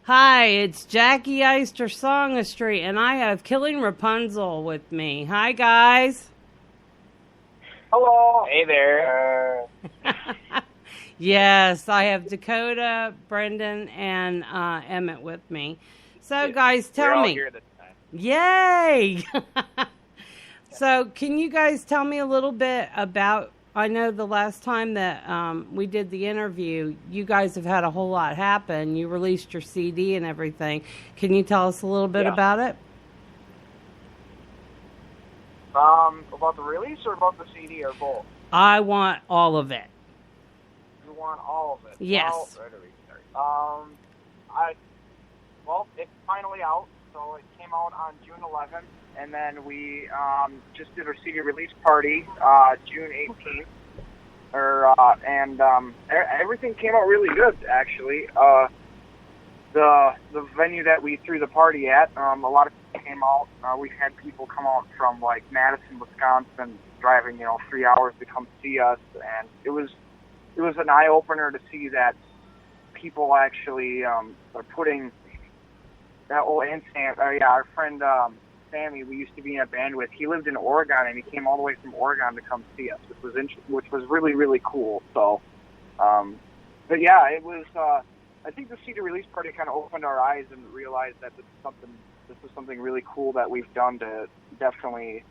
Hi, it's Jackie Eister Songistry, and I have Killing Rapunzel with me. Hi, guys. Hello. Hey there. Yes, I have Dakota, Brendan, and Emmett with me. So, guys, tell We're all me. here this time. Yay! So, can you guys tell me a little bit about? I know the last time that we did the interview, you guys have had a whole lot happen. You released your CD and everything. Can you tell us a little bit about it? About the release or about the CD or both? I want all of it. You want all of it? Yes. Well, where do we start? Well, it's finally out. So it came out on June 11th, and then we just did our CD release party June 18th. Everything came out really good, actually. The venue that we threw the party at, a lot of people came out. We've had people come out from like Madison, Wisconsin, driving 3 hours to come see us, and it was an eye opener to see that people actually are putting that old our friend Sammy, we used to be in a band with. He lived in Oregon, and he came all the way from Oregon to come see us, which was really, really cool. So, but yeah, it was. I think the CD release party kind of opened our eyes and realized that this is something really cool that we've done to definitely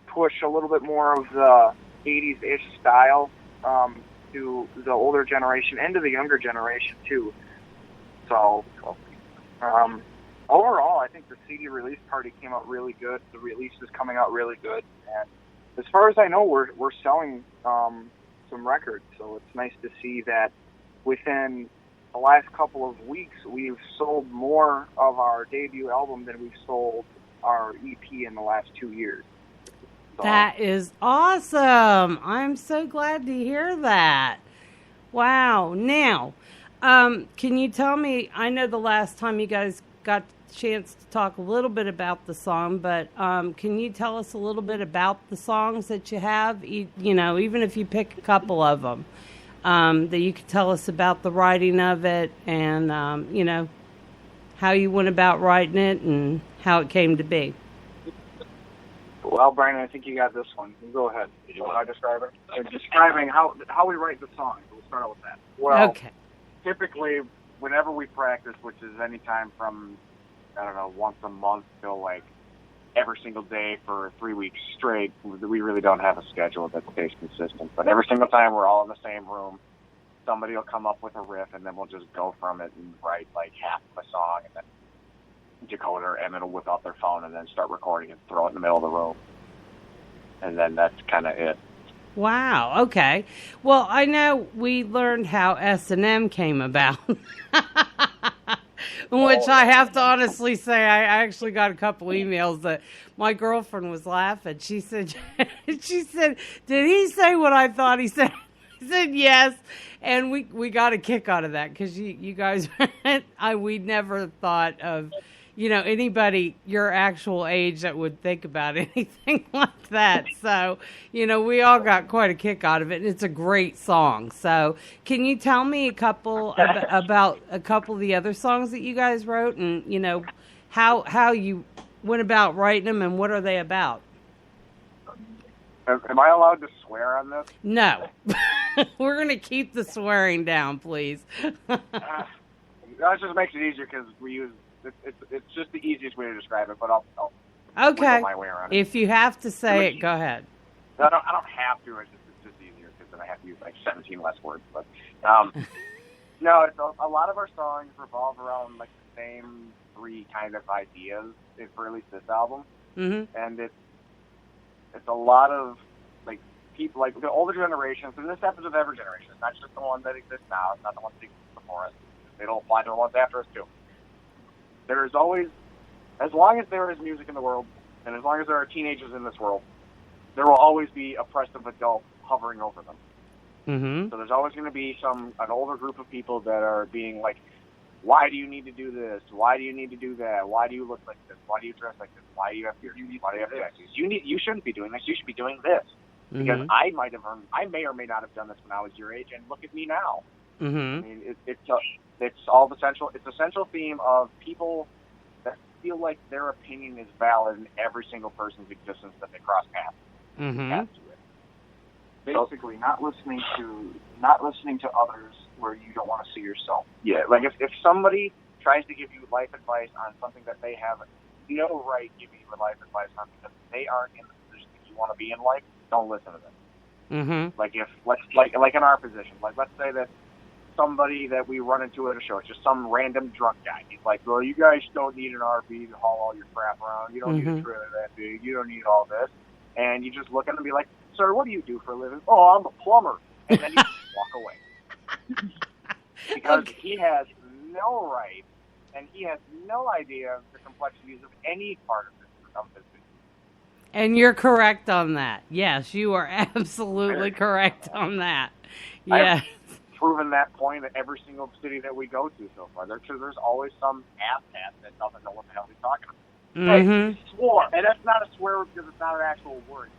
push a little bit more of the 80s-ish style to the older generation and to the younger generation too. So, overall, I think the CD release party came out really good. The release is coming out really good, and as far as I know, we're selling some records. So it's nice to see that within the last couple of weeks, we've sold more of our debut album than we've sold our EP in the last 2 years. So, that is awesome. I'm so glad to hear that. Wow. Now, can you tell me, I know the last time you guys got the chance to talk a little bit about the song, but can you tell us a little bit about the songs that you have, even if you pick a couple of them, that you could tell us about the writing of it and, how you went about writing it and how it came to be? well, Brandon, I think you got this one. You go ahead. Did you want to describe it? Describing how we write the song. We'll start out with that. Well, Okay. typically, whenever we practice, which is any time from, once a month till like every single day for 3 weeks straight, we really don't have a schedule that stays consistent. But every single time we're all in the same room, somebody will come up with a riff, and then we'll just go from it and write like half of a song, and then Dakota or Emmett will whip out their phone and then start recording and throw it in the middle of the room. And then that's kind of it. Wow. Okay. Well, I know we learned how S&M came about, which I have to honestly say, I actually got a couple emails that my girlfriend was laughing. She said, did he say what I thought he said? I said yes. And we got a kick out of that because you guys, we never thought of, anybody your actual age that would think about anything like that. So, we all got quite a kick out of it, and it's a great song. So, can you tell me a couple about a couple of the other songs that you guys wrote, and how you went about writing them, and what are they about? Am I allowed to swear on this? No, we're gonna keep the swearing down, please. That just makes it easier because we use. It's just the easiest way to describe it, but I'll okay. my way around it. If you have to say it, go ahead. I don't have to. It's just easier because then I have to use like 17 less words. But no, a lot of our songs revolve around like the same three kind of ideas for at least this album, and it's a lot of like people like the older generations, and this happens with every generation. It's not just the one that exists now. It's not the ones that exist before us. It'll apply to the ones after us too. There is always, as long as there is music in the world, and as long as there are teenagers in this world, there will always be oppressive adults hovering over them. Mm-hmm. So there's always going to be an older group of people that are being like, why do you need to do this? Why do you need to do that? Why do you look like this? Why do you dress like this? Why do you have piercings? Why do you have tattoos? You shouldn't be doing this. You should be doing this. Because I may or may not have done this when I was your age, and look at me now. Mm-hmm. I mean, it's all the central. It's a central theme of people that feel like their opinion is valid in every single person's existence that they cross paths. Mm-hmm. Basically, not listening to others where you don't want to see yourself. Yeah, like if somebody tries to give you life advice on something that they have no right giving you life advice on because they aren't in the position that you want to be in life, don't listen to them. Mm-hmm. Like if like in our position, like let's say that somebody that we run into at a show, it's just some random drunk guy. He's like, well, you guys don't need an RV to haul all your crap around. You don't need a trailer that big. You don't need all this. And you just look at him and be like, sir, what do you do for a living? Oh, I'm a plumber. And then you just walk away. Because he has no right, and he has no idea of the complexities of any part of this business. And you're correct on that. Yes, you are absolutely correct on that. Yeah. I've proven that point at every single city that we go to so far. There's always some asshat that doesn't know what the hell he's talking about. Mm-hmm. Hey, swore. And that's not a swear word because it's not an actual word.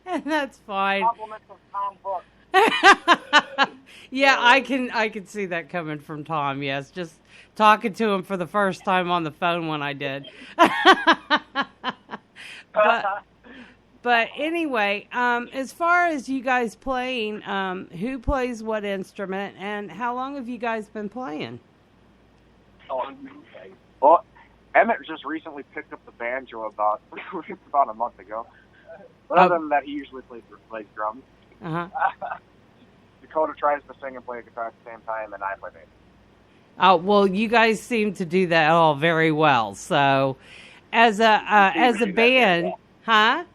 And that's fine. Compliments of Tom Hook. Yeah, I can see that coming from Tom. Yes, just talking to him for the first time on the phone when I did. But anyway, as far as you guys playing, who plays what instrument, and how long have you guys been playing? Well, Emmett just recently picked up the banjo about a month ago. But other than that, he usually plays drums. Uh-huh. Dakota tries to sing and play guitar at the same time, and I play bass. Oh, well, you guys seem to do that all very well. So, as a band, huh?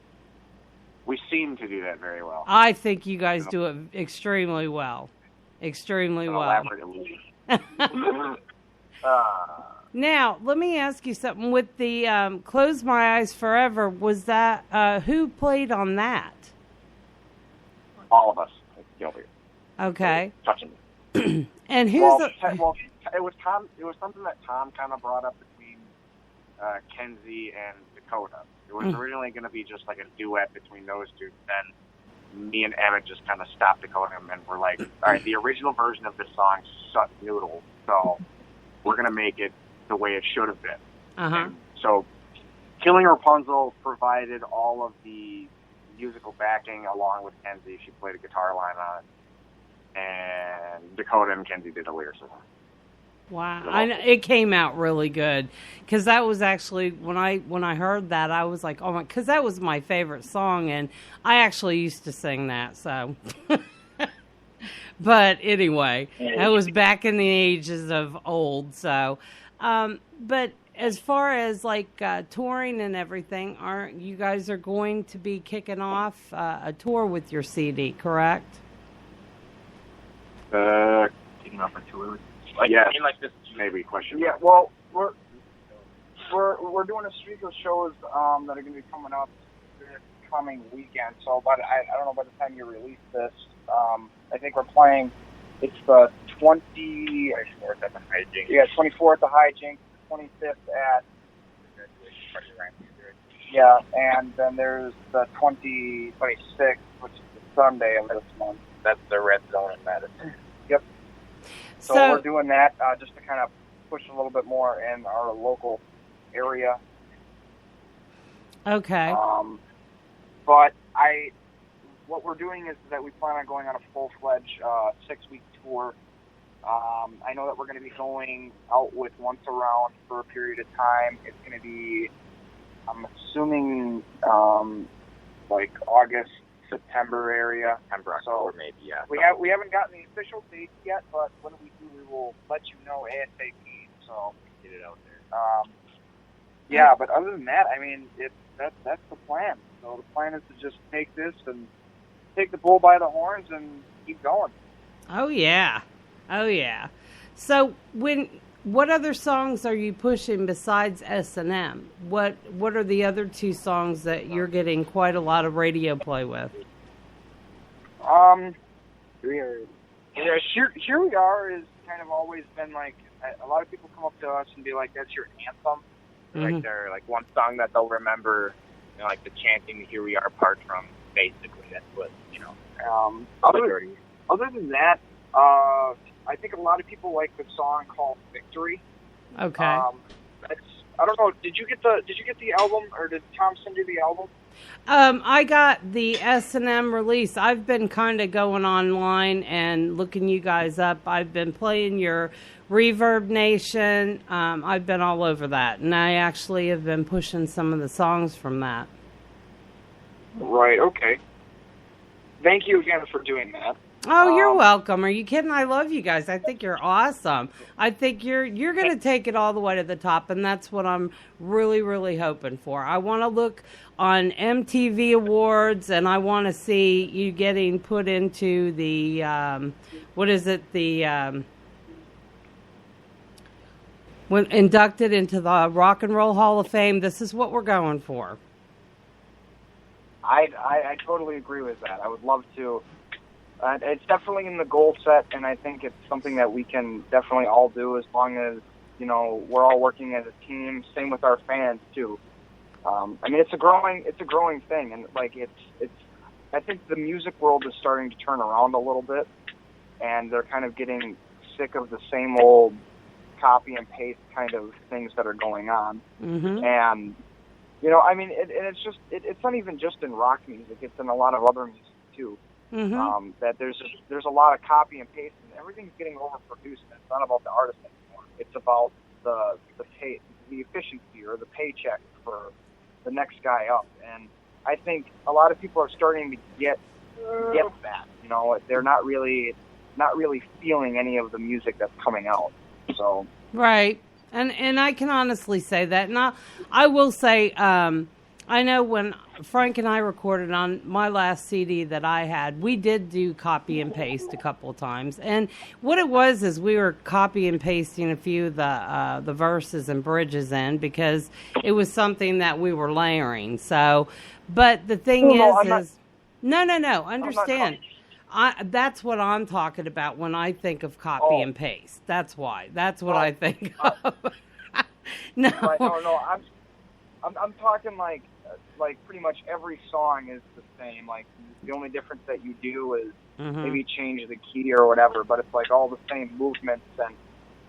We seem to do that very well. I think you guys do it extremely well. Extremely well. Elaborate illusion. Now, let me ask you something. With the Close My Eyes Forever, was that, who played on that? All of us. Gilbert. Okay. Touching me. And who's well, it was Tom. It was something that Tom kind of brought up between Kenzie and Dakota. It was originally going to be just like a duet between those two. Then me and Emmett just kind of stopped Dakota and we're like, all right, the original version of this song sucked noodle, so we're going to make it the way it should have been. Uh-huh. So Killing Rapunzel provided all of the musical backing along with Kenzie. She played a guitar line on it. And Dakota and Kenzie did the lyricism. Wow. It came out really good. Because that was actually, when I heard that, I was like, oh my, because that was my favorite song. And I actually used to sing that, so. But anyway, that was back in the ages of old, so. But as far as like touring and everything, you guys are going to be kicking off a tour with your CD, correct? Kicking off a tour. Yeah, I mean, like this maybe question. Yeah, well, we're doing a streak of shows that are going to be coming up this coming weekend. So, I don't know by the time you release this. I think we're playing. It's the 24th at the Hijinks. Yeah, 24th at the Hijinks, 25th at. Yeah, and then there's the 26th, which is the Sunday of this month. That's the Red Zone in Madison. Yep. So we're doing that just to kind of push a little bit more in our local area. Okay. But what we're doing is that we plan on going on a full-fledged 6-week tour. I know that we're going to be going out with Once Around for a period of time. It's going to be, I'm assuming, like August, September area. September, October, maybe, yeah. We haven't gotten the official dates yet, but when we do, we will let you know ASAP. So get it out there. Yeah, but other than that, I mean, that's the plan. So the plan is to just take this and take the bull by the horns and keep going. Oh yeah, oh yeah. So what other songs are you pushing besides S&M? What are the other two songs that you're getting quite a lot of radio play with? Here We Are is kind of always been like, a lot of people come up to us and be like, that's your anthem. Like they're like one song that they'll remember, like the chanting the Here We Are part from. basically. That's what, Other than that, I think a lot of people like the song called Victory. Okay. I don't know. Did you get the album, or did Tom send you the album? I got the S&M release. I've been kind of going online and looking you guys up. I've been playing your Reverb Nation. I've been all over that, and I actually have been pushing some of the songs from that. Right. Okay. Thank you again for doing that. Oh, you're welcome. Are you kidding? I love you guys. I think you're awesome. I think you're going to take it all the way to the top, and that's what I'm really, really hoping for. I want to look on MTV Awards, and I want to see you getting put into the, when inducted into the Rock and Roll Hall of Fame. This is what we're going for. I totally agree with that. I would love to. It's definitely in the goal set, and I think it's something that we can definitely all do as long as, we're all working as a team. Same with our fans too. It's a growing thing, and I think the music world is starting to turn around a little bit, and they're kind of getting sick of the same old copy and paste kind of things that are going on. Mm-hmm. And it's not even just in rock music; it's in a lot of other music too. Mm-hmm. That there's a lot of copy and paste, and everything's getting overproduced. And it's not about the artist anymore. It's about the efficiency or the paycheck for the next guy up. And I think a lot of people are starting to get that. They're not really feeling any of the music that's coming out. So right, and I can honestly say that. Now I will say. I know when Frank and I recorded on my last CD that I had, we did do copy and paste a couple of times. And what it was is we were copy and pasting a few of the verses and bridges in because it was something that we were layering. So, but the thing no, understand. That's what I'm talking about when I think of copy and paste. That's why. That's what I think of. No. Right, no, I'm talking like pretty much every song is the same. Like the only difference that you do is maybe change the key or whatever, but it's like all the same movements. And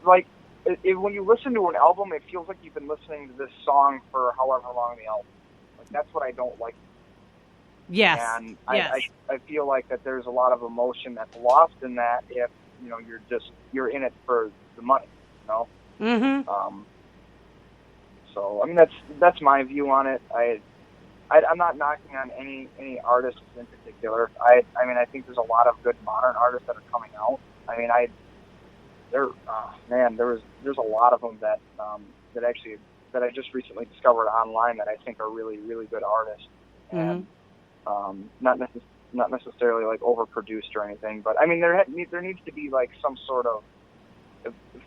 like when you listen to an album, it feels like you've been listening to this song for however long the album. Like that's what I don't like. Yes. And I feel like that there's a lot of emotion that's lost in that if you're in it for the money. Mm-hmm. So that's my view on it. I'm not knocking on any artists in particular. I think there's a lot of good modern artists that are coming out. There's a lot of them that I just recently discovered online that I think are really, really good artists. And not necessarily like overproduced or anything, but there needs to be like some sort of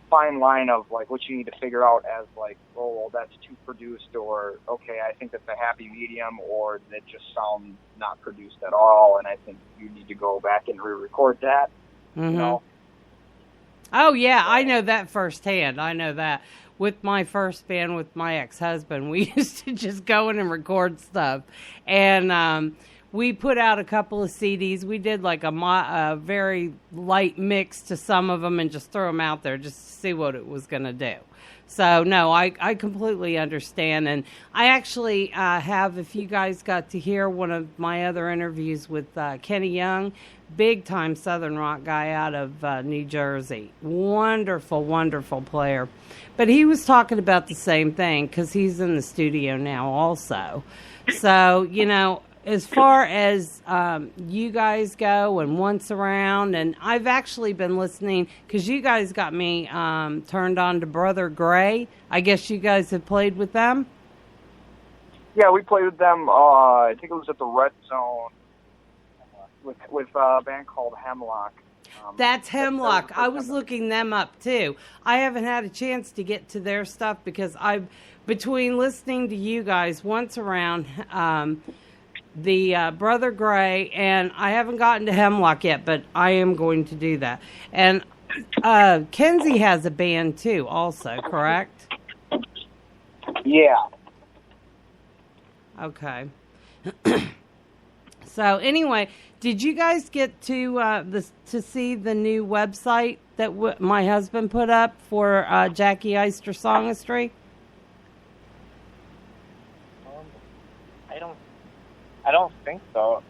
fine line of like what you need to figure out as like, oh, well, that's too produced, or okay, I think that's a happy medium, or that just sounds not produced at all, and I think you need to go back and re-record that. Mm-hmm. Oh yeah, I know that firsthand. I know that with my first band with my ex-husband, we used to just go in and record stuff, and we put out a couple of CDs. We did like a very light mix to some of them and just throw them out there just to see what it was going to do. So, no, I completely understand. And I actually have, if you guys got to hear one of my other interviews with Kenny Young, big-time Southern rock guy out of New Jersey. Wonderful, wonderful player. But he was talking about the same thing because he's in the studio now also. So, as far as you guys go and Once Around, and I've actually been listening because you guys got me turned on to Brother Gray. I guess you guys have played with them? Yeah, we played with them, I think it was at the Red Zone with a band called Hemlock. That's Hemlock. I was looking them up too. I haven't had a chance to get to their stuff because between listening to you guys Once Around, the Brother Gray, and I haven't gotten to Hemlock yet, but I am going to do that. And Kenzie has a band too, also, correct? Yeah. Okay. So anyway, did you guys get to see the new website that my husband put up for Jackie Eister Songistry? I don't think so.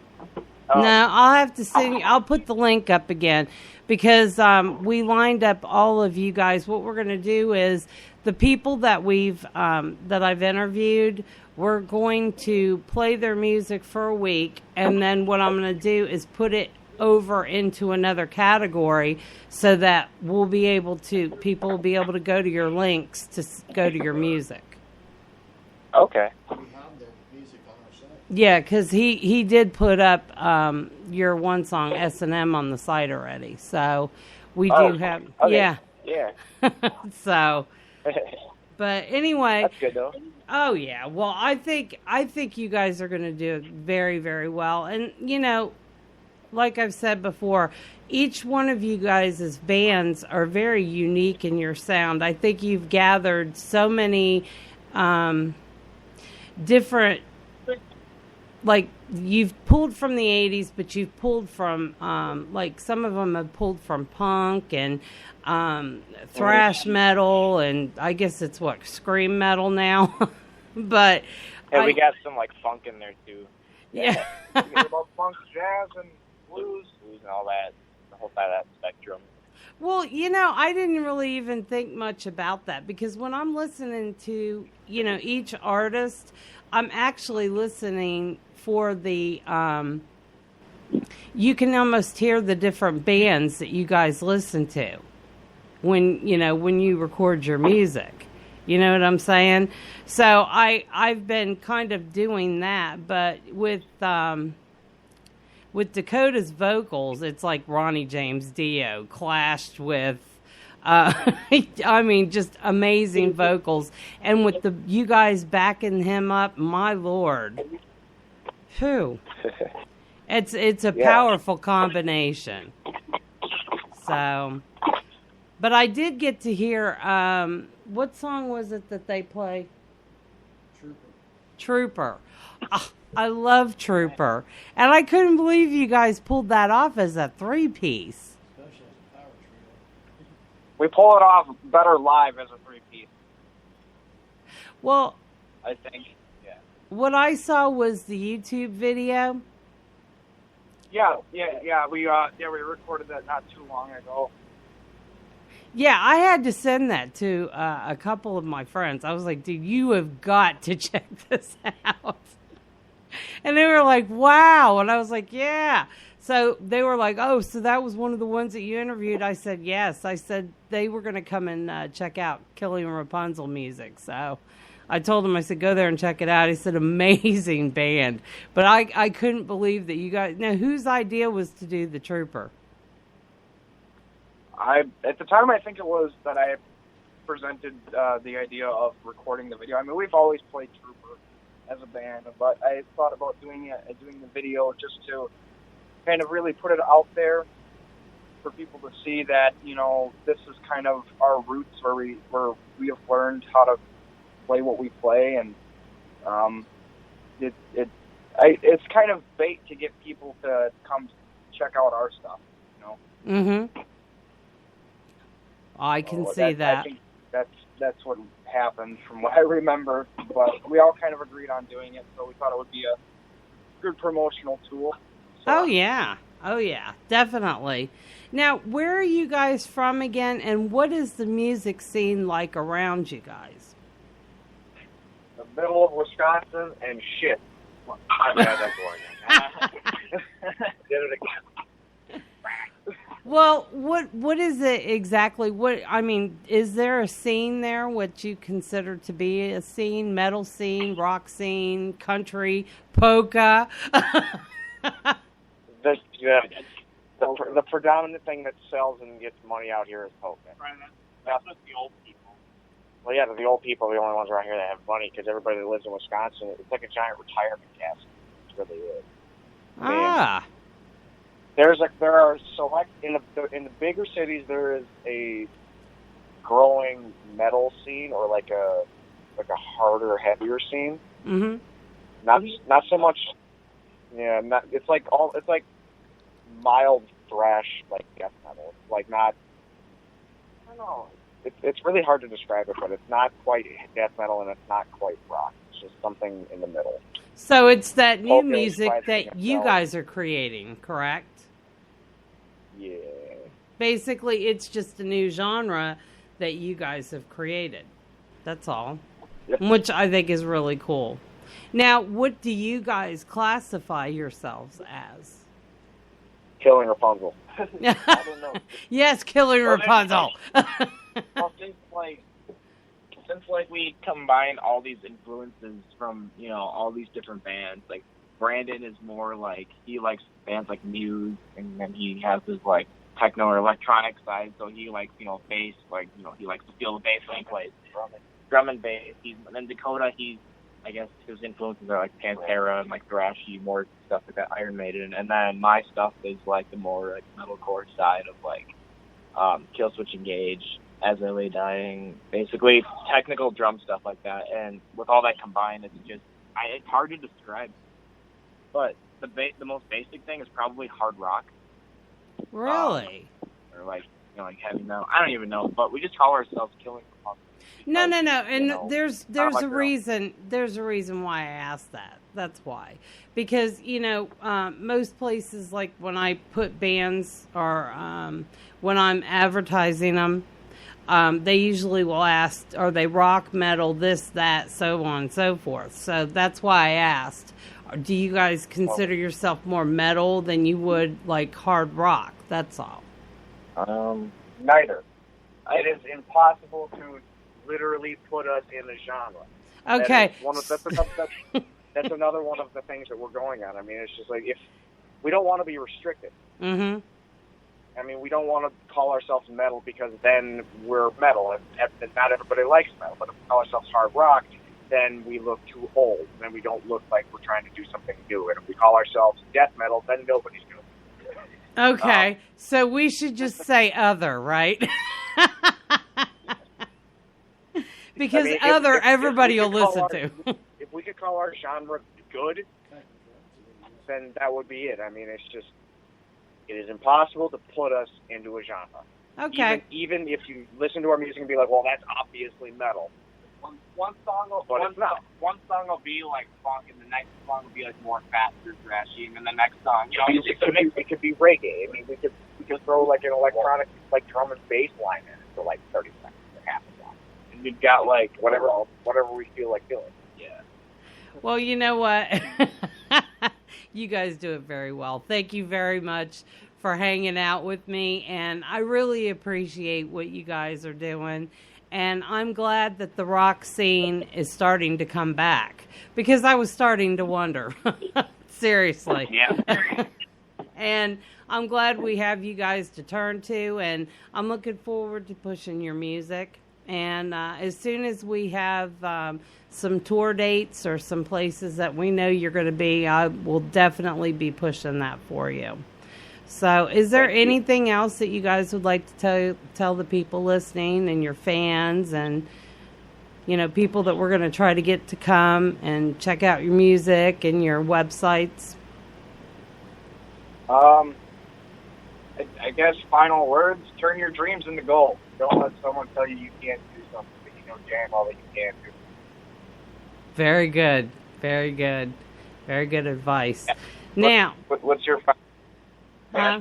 No, I'll have to send you. I'll put the link up again because we lined up all of you guys. What we're going to do is the people that that I've interviewed, we're going to play their music for a week, and then what I'm going to do is put it over into another category so that people will be able to go to your links to go to your music. Okay. Yeah, because he did put up your one song S&M on the site already, so we do have okay. yeah. So, but anyway, that's good though. Oh yeah, well I think you guys are going to do very, very well, and like I've said before, each one of you guys' bands are very unique in your sound. I think you've gathered so many different. Like, you've pulled from the 80s, but you've pulled from, like, some of them have pulled from punk and thrash metal, and I guess it's, scream metal now. But yeah, we got some, funk in there, too. Yeah. About funk, jazz, and blues and all that, the whole side of that spectrum. Well, I didn't really even think much about that, because when I'm listening to, each artist, I'm actually listening for the, you can almost hear the different bands that you guys listen to when you record your music. You know what I'm saying? So I've been kind of doing that, but with Dakota's vocals, it's like Ronnie James Dio clashed with, I mean, just amazing vocals. And with you guys backing him up, my Lord. Phew. It's a powerful combination. So, but I did get to hear, what song was it that they play? Trooper. Oh, I love Trooper. And I couldn't believe you guys pulled that off as a 3-piece. We pull it off better live as a 3-piece. Well, I think, yeah. What I saw was the YouTube video. Yeah. We recorded that not too long ago. Yeah, I had to send that to a couple of my friends. I was like, dude, you have got to check this out. And they were like, wow. And I was like, yeah. So they were like, oh, so that was one of the ones that you interviewed? I said, yes. I said they were going to come and check out Killing Rapunzel music. So I told him, I said, go there and check it out. He said, amazing band. But I couldn't believe that you guys... Now, whose idea was to do the Trooper? At the time, I think it was that I presented the idea of recording the video. I mean, we've always played Trooper as a band, but I thought about doing the video just to kind of really put it out there for people to see that, this is kind of our roots where we have learned how to play what we play, and it's kind of bait to get people to come check out our stuff, Mm-hmm. I can see that. I think that's what happened from what I remember, but we all kind of agreed on doing it, so we thought it would be a good promotional tool. So. Oh yeah, definitely. Now, where are you guys from again, and what is the music scene like around you guys? The middle of Wisconsin and shit. I'm bad, that's boring. Did it again. Well, what is it exactly? Is there a scene there what you consider to be a scene? Metal scene, rock scene, country, polka? The predominant thing that sells and gets money out here is polka. Right, that's just the old people. Well, yeah, the old people are the only ones around here that have money, because everybody that lives in Wisconsin, it's like a giant retirement castle. It's really is. There are select in the bigger cities. There is a growing metal scene, or like a harder, heavier scene. Mm-hmm. Not so much Yeah, it's like mild thrash, like death metal. It's like not. I don't know. It's really hard to describe it, but it's not quite death metal and it's not quite rock. It's just something in the middle. So it's that new Paul music Gillis that you himself. guys are creating, correct? Yeah. Basically, it's just a new genre that you guys have created. That's all. Yep. Which I think is really cool. Now, what do you guys classify yourselves as? Killing Rapunzel. I don't know. Yes, Killing Well, Rapunzel. Well, since we combine all these influences from all these different bands, like Brandon is more like he likes bands like Muse, and then he has his like techno or electronic side, so he likes bass, he likes to feel the bass when he plays drum and bass. And then Dakota, I guess his influences are like Pantera and like thrashy, more stuff like that, Iron Maiden. And then my stuff is like the more like metalcore side of like Killswitch Engage, As I Lay Dying, basically technical drum stuff like that. And with all that combined, it's hard to describe. But the most basic thing is probably hard rock. Really? Or like heavy metal. I don't even know, but we just call ourselves Killing Rapunzel. No. And there's like a reason. There's a reason why I asked that. That's why. Because most places, like when I put bands or when I'm advertising them, they usually will ask, are they rock, metal, this, that, so on and so forth. So that's why I asked. Do you guys consider yourself more metal than you would like hard rock? That's all. Neither. It is impossible to literally put us in a genre. Okay. That's another one of the things that we're going on. I mean, it's just like if we don't want to be restricted. Mm-hmm. I mean, we don't want to call ourselves metal because then we're metal, and not everybody likes metal. But if we call ourselves hard rock, then we look too old, and we don't look like we're trying to do something new. And if we call ourselves death metal, then nobody's going to. Okay, so we should just say other, right? Because if everybody will listen to. If we could call our genre good, then that would be it. I mean, it is impossible to put us into a genre. Okay. Even if you listen to our music and be like, well, that's obviously metal. One song will be like funk, and the next song will be like more faster, thrashy, and then the next song, it could be reggae. I mean, we could throw like an electronic, like drum and bass line in it for like 30 seconds or half a song, and we've got like whatever we feel like doing. Yeah. Well, you know what? You guys do it very well. Thank you very much for hanging out with me, and I really appreciate what you guys are doing. And I'm glad that the rock scene is starting to come back, because I was starting to wonder. Seriously. Yeah. And I'm glad we have you guys to turn to, and I'm looking forward to pushing your music. And as soon as we have some tour dates or some places that we know you're going to be, I will definitely be pushing that for you. So is there anything else that you guys would like to tell the people listening and your fans and, people that we're going to try to get to come and check out your music and your websites? I guess final words, turn your dreams into gold. Don't let someone tell you you can't do something that you know damn well that you can do. Very good. Very good. Very good advice. Now, what's your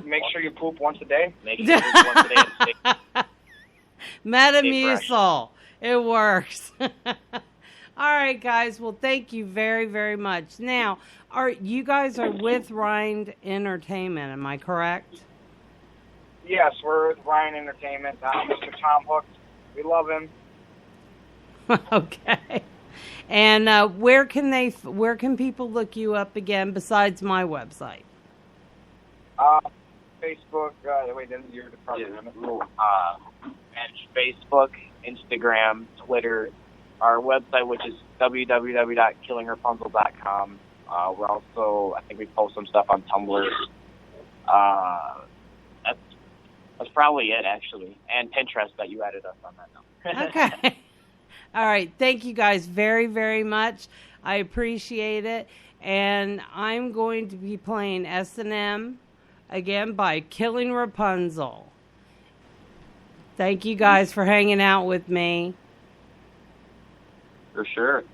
make sure you poop once a day? Make sure you poop once a day. Metamucil. It works. All right, guys. Well, thank you very, very much. Now, you guys are with Rind Entertainment, am I correct? Yes, we're with Ryan Entertainment. Mr. Tom Hook. We love him. Okay. And where can people look you up again besides my website? Facebook. Wait, then you're the president. And Facebook, Instagram, Twitter, our website, which is www.killingrapunzel.com. We're also, I think we post some stuff on Tumblr. That's probably it, actually. And Pinterest, that you added us on that now. Okay. All right. Thank you guys very, very much. I appreciate it. And I'm going to be playing S&M again by Killing Rapunzel. Thank you guys for hanging out with me. For sure.